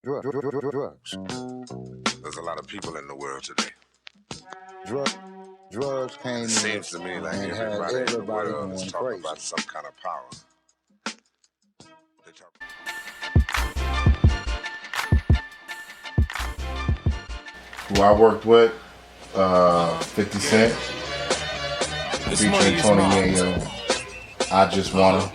Drugs. There's a lot of people in the world today. Drugs came in. It seems to me like and everybody in the world going is talking crazy. about some kind of power. Who I worked with, 50 Cent, featuring Tony Yayo, I Just Wanna.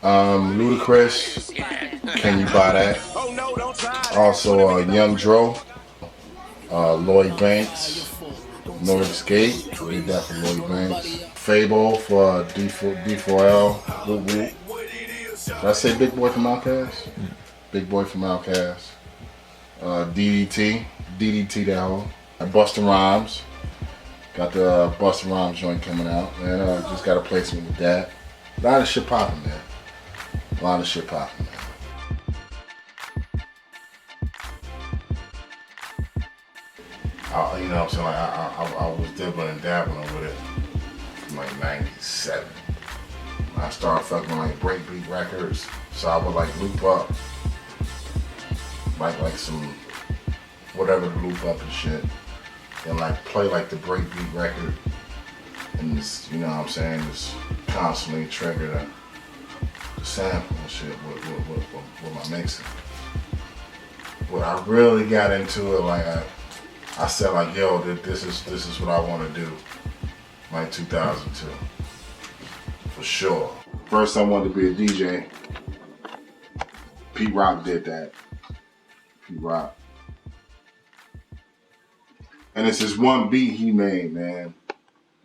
Ludacris, Can You Buy That? Also, Young Dro, Lloyd Banks, Norris Gate, did that for Lloyd Banks. Fable for D4L, Whoop Whoop. Did I say Big Boy from Outkast? Big Boy from Outkast. DDT that whole. Busta Rhymes. Got the Busta Rhymes joint coming out, man. Just got a placement with that. A lot of shit popping, man. A lot of shit popping, man. You know what I'm saying? Like, I was dibbling and dabbling with it from like 97. I started fucking with like breakbeat records, so I would like loop up like some whatever to loop up and shit, and like play like the breakbeat record, and just, you know what I'm saying, just constantly trigger the sample and shit with my mixing. When I really got into it, like I said, like, yo, this is what I want to do, like 2002, for sure. First I wanted to be a DJ. P-Rock did that. P-Rock. And it's this one beat he made, man.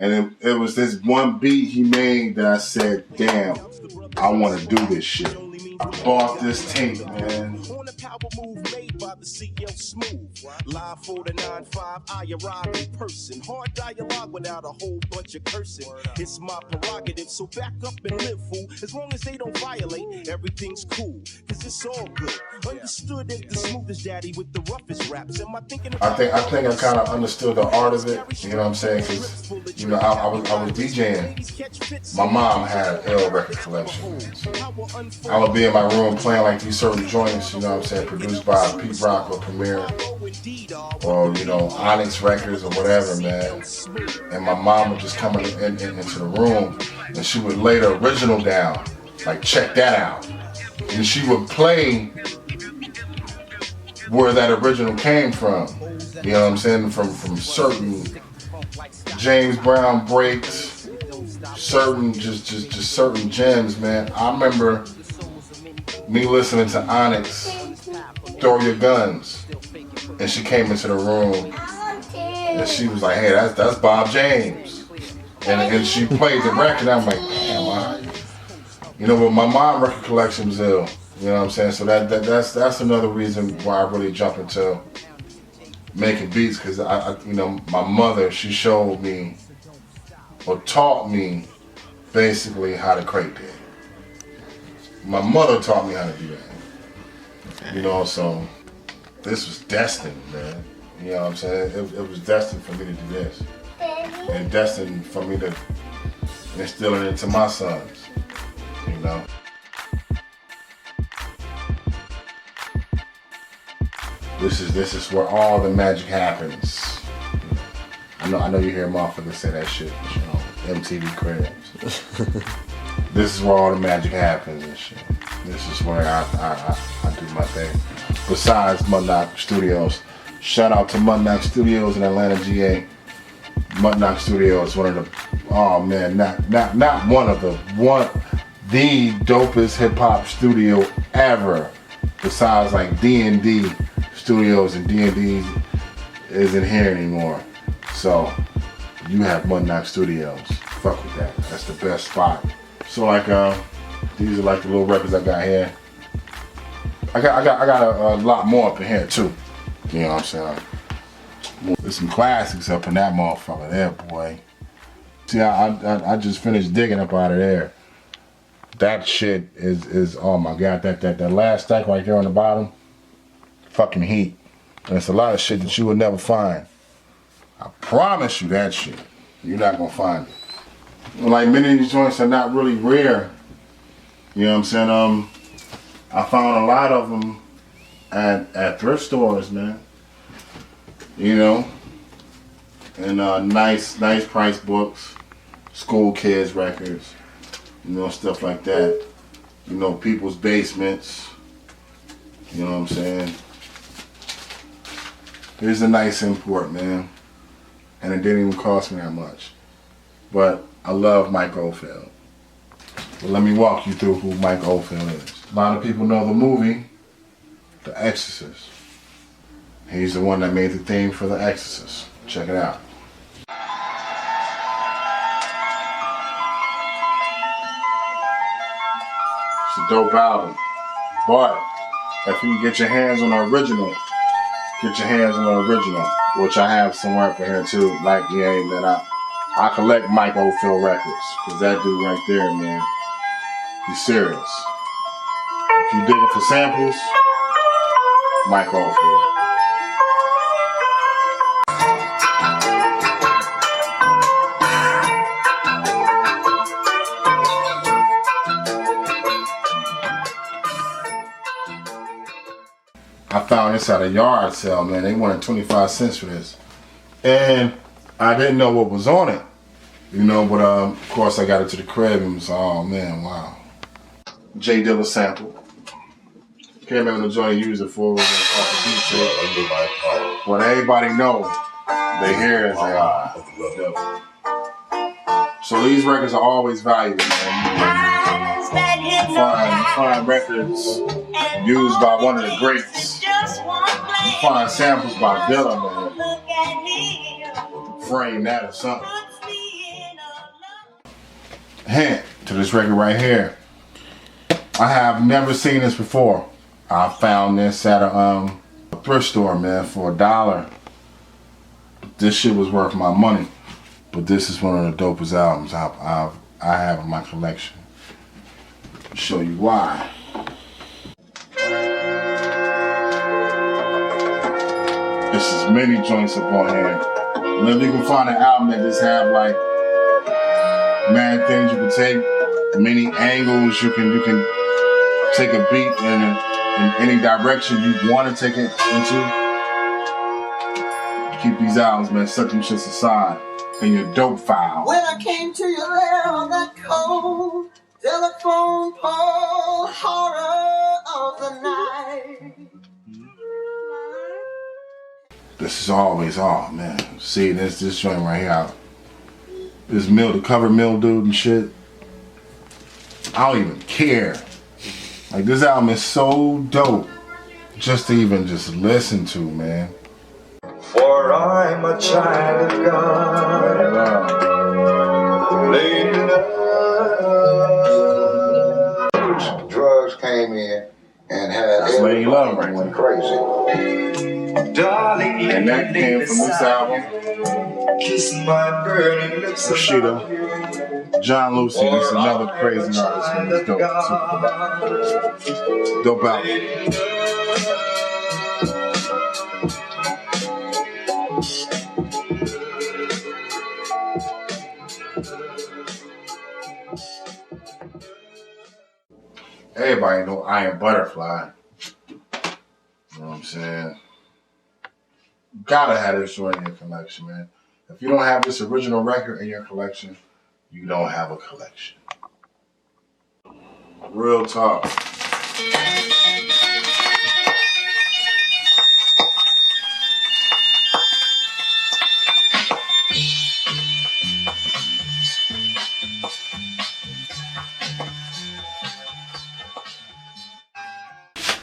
And it was this one beat he made that I said, damn, I want to do this shit. I bought this tape, man. The CL Smooth, live for the 9-5, I arrive in person. Hard dialogue without a whole bunch of cursing. It's my prerogative, so back up and live, fool. As long as they don't violate, everything's cool. Cause it's all good. Understood as the smoothest daddy with the roughest raps. Am I thinking I think I kind of understood the art of it. You know what I'm saying? Cause you know I was DJing. My mom had an L record collection. So I would be in my room playing like these certain joints. You know what I'm saying? Produced by Pete Rock or Premier, or you know, Onyx Records or whatever, man. And my mom would just come into the room, and she would lay the original down, like check that out, and she would play where that original came from. You know what I'm saying? From certain James Brown breaks, certain just certain gems, man. I remember me listening to Onyx, Throw Your Guns, and she came into the room and she was like, hey, that's Bob James, and she played the record. I'm like, damn, you know, but my mom record collection was ill. You know what I'm saying? So that's another reason why I really jumped into making beats, because I you know, my mother, she showed me or taught me basically how to crate dig. My mother taught me how to do that. You know, so this was destined, man. You know what I'm saying? It was destined for me to do this. And destined for me to instill it into my sons. You know? This is where all the magic happens. I know you hear motherfuckers say that shit, you know, MTV Cribs. This is where all the magic happens and shit. This is where I do my thing. Besides Mudknock Studios. Shout out to Mudknock Studios in Atlanta, GA. Mudknock Studios, one of the, oh man, not one of the dopest hip hop studio ever. Besides like D&D Studios, and D&D isn't here anymore. So you have Mudknock Studios. Fuck with that. That's the best spot. So like these are like the little records I got here. I got a lot more up in here too. You know what I'm saying? There's some classics up in that motherfucker there, boy. See, I just finished digging up out of there. That shit is oh my god, that last stack right there on the bottom, fucking heat. And it's a lot of shit that you would never find. I promise you that shit. You're not gonna find it. Like many of these joints are not really rare. You know what I'm saying? I found a lot of them at thrift stores, man. You know, and nice price books, school kids records, you know, stuff like that. You know, people's basements. You know what I'm saying? Here's a nice import, man. And it didn't even cost me that much. But I love Mike Oldfield. Well, let me walk you through who Mike Oldfield is. A lot of people know the movie, The Exorcist. He's the one that made the theme for The Exorcist. Check it out. It's a dope album. But if you can get your hands on the original, which I have somewhere up here too. Like, yeah, man, I collect Mike Oldfield records, because that dude right there, man, he's serious. If you digging for samples, Mike Oldfield. I found this at a yard sale, man. They wanted 25 cents for this. And I didn't know what was on it. You know, but of course I got it to the crib and was, oh man, wow. J Dilla sample. Can't remember the joint he used it for, off the beat shit. But everybody know they hear it. So these records are always valuable, man. You find records used by one of the greats. You find samples by Dilla, man. Frame that or something. Hint to this record right here. I have never seen this before. I found this at a thrift store, man, for $1. This shit was worth my money. But this is one of the dopest albums I have in my collection. I'll show you why. This is many joints up on here. And if you can find an album that just have like mad things you can take, many angles you can take a beat in any direction you want to take it into. Keep these albums, man. Set them shits aside in your dope file. When I came to you there on that cold telephone pole, horror of the night. This is always, oh man. See this joint right here. This the cover mildew and shit. I don't even care. Like, this album is so dope just to even just listen to, man. For I'm a child of God. Drugs came in and had Lady Love right went crazy. Darling, And that came from this album. Kiss my burning lips. Rashida, John Lucy, this is another crazy artist, man. It's dope too. Dope album. Everybody know Iron Butterfly. You know what I'm saying? You gotta have this joint in your collection, man. If you don't have this original record in your collection, you don't have a collection. Real talk.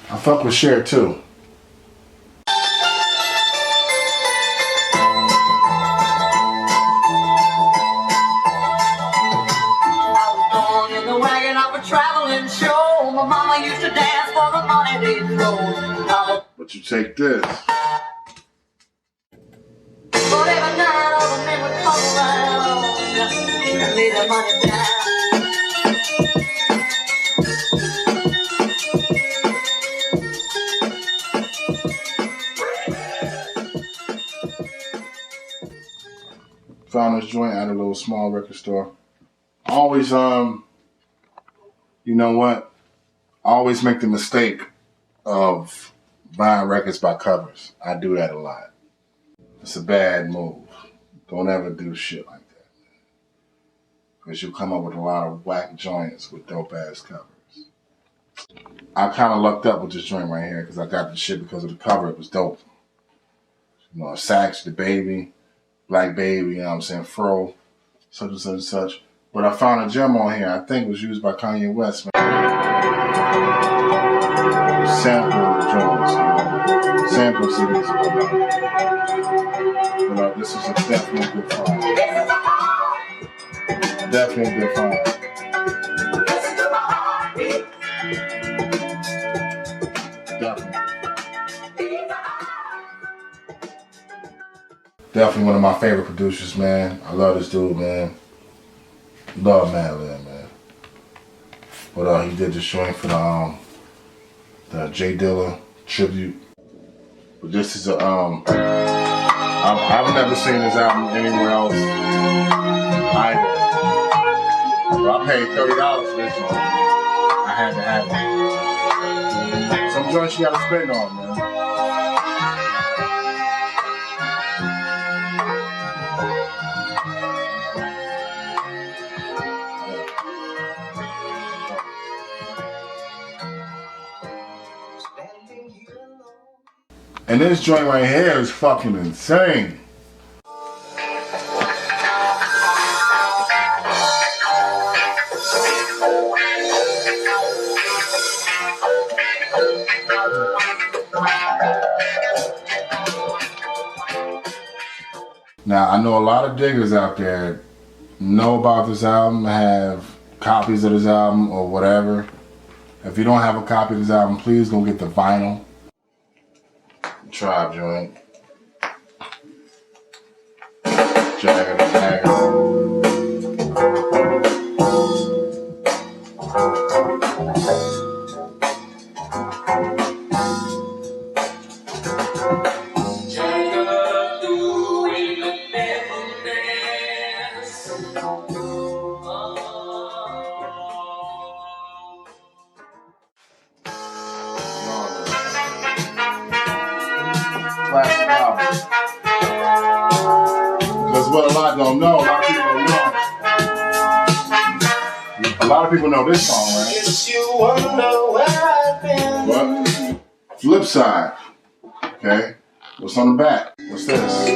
I fuck with Cher too. My mama used to dance for the money they throw. But you take this. But every night all the men would come around and lay their money down. Found this joint at a little small record store. Always, you know what? I always make the mistake of buying records by covers. I do that a lot. It's a bad move. Don't ever do shit like that. Because you'll come up with a lot of whack joints with dope ass covers. I kind of lucked up with this joint right here because I got the shit because of the cover. It was dope. You know, Sax, the Baby, Black Baby, you know what I'm saying, Fro, such and such and such. But I found a gem on here I think it was used by Kanye West, man. Sample joints, you know. Sample CDs. But this is a definitely good find. Definitely a good find. Definitely one of my favorite producers, man. I love this dude, man. Love Madlib, man. But he did this joint for the J Dilla tribute. But this is a I've never seen this album anywhere else either. But I paid $30 for this one. I had to have it. Some joints you gotta spend on, man. And this joint right here is fucking insane. Now, I know a lot of diggers out there know about this album, have copies of this album or whatever. If you don't have a copy of this album, please go get the vinyl. Tribe joint. Jagger to Jagger. Classic album. Because what a lot don't know, a lot of people don't know. A lot of people know this song, right? Guess you wonder where I've been. But flip side, okay? What's on the back? What's this?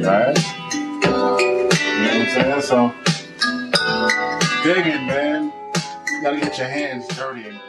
Right? You know what I'm saying? So, Diggin, man. You gotta get your hands dirty.